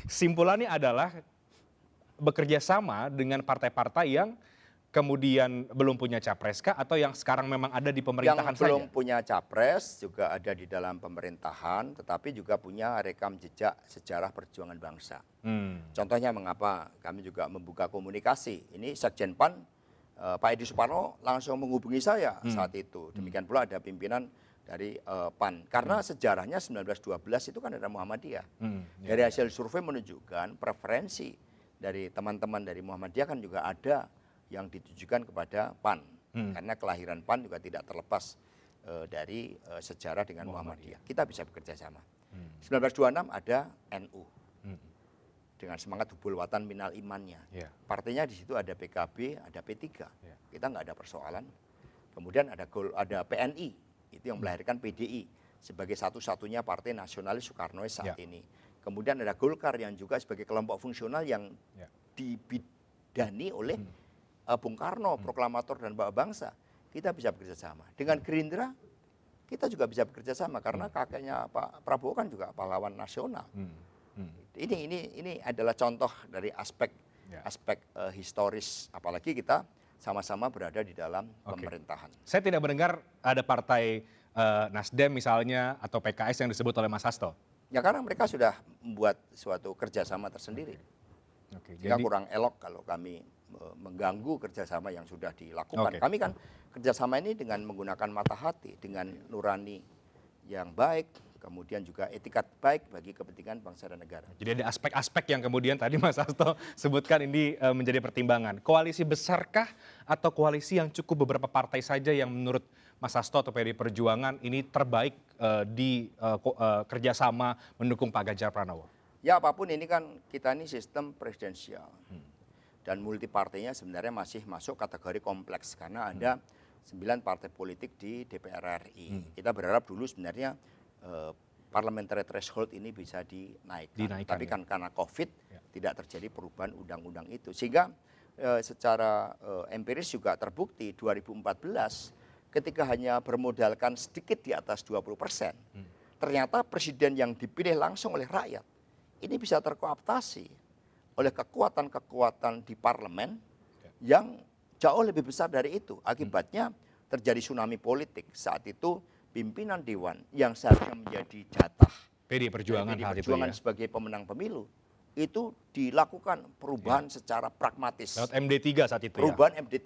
simpulannya adalah bekerja sama dengan partai-partai yang kemudian belum punya capres kah atau yang sekarang memang ada di pemerintahan Yang belum saja? punya capres juga ada di dalam pemerintahan, tetapi juga punya rekam jejak sejarah perjuangan bangsa. Contohnya mengapa kami juga membuka komunikasi. Ini Sekjen PAN, Pak Edi Suparno langsung menghubungi saya saat itu. Demikian pula ada pimpinan dari PAN. Karena sejarahnya 1912 itu kan ada Muhammadiyah. Dari hasil survei menunjukkan preferensi dari teman-teman dari Muhammadiyah kan juga ada yang ditujukan kepada PAN. Karena kelahiran PAN juga tidak terlepas dari sejarah dengan Muhammadiyah. Kita bisa bekerja sama. 1926 ada NU. Dengan semangat hubul watan minal imannya. Partainya di situ ada PKB, ada P3. Kita nggak ada persoalan. Kemudian ada PNI, itu yang melahirkan PDI sebagai satu-satunya partai nasionalis Soekarnois saat ini. Kemudian ada Golkar yang juga sebagai kelompok fungsional yang dibidani oleh Bung Karno, proklamator dan bapak bangsa. Kita bisa bekerja sama. Dengan Gerindra, kita juga bisa bekerja sama karena kakeknya Pak Prabowo kan juga pahlawan nasional. Ini adalah contoh dari aspek historis, apalagi kita sama-sama berada di dalam pemerintahan. Saya tidak mendengar ada partai Nasdem misalnya atau PKS yang disebut oleh Mas Hasto. Ya karena mereka sudah membuat suatu kerjasama tersendiri. Sehingga kurang elok kalau kami mengganggu kerjasama yang sudah dilakukan. Kami kan kerjasama ini dengan menggunakan mata hati, dengan nurani yang baik, kemudian juga etikat baik bagi kepentingan bangsa dan negara. Jadi ada aspek-aspek yang kemudian tadi Mas Hasto sebutkan ini menjadi pertimbangan. Koalisi besarkah atau koalisi yang cukup beberapa partai saja yang menurut Mas Hasto atau PDI Perjuangan ini terbaik di kerjasama mendukung Pak Ganjar Pranowo? Ya apapun ini kan kita ini sistem presidensial. Dan multi partainya sebenarnya masih masuk kategori kompleks karena ada 9 partai politik di DPR RI. Kita berharap dulu sebenarnya parliamentary threshold ini bisa dinaikkan. Tapi kan karena COVID tidak terjadi perubahan undang-undang itu. Sehingga secara empiris juga terbukti 2014 ketika hanya bermodalkan sedikit di atas 20%, ternyata presiden yang dipilih langsung oleh rakyat ini bisa terkooptasi oleh kekuatan-kekuatan di parlemen yang jauh lebih besar dari itu. Akibatnya terjadi tsunami politik. Saat itu pimpinan dewan yang seharusnya menjadi jatah PDI Perjuangan sebagai pemenang pemilu itu dilakukan perubahan secara pragmatis. Lewat MD3 saat itu perubahan MD3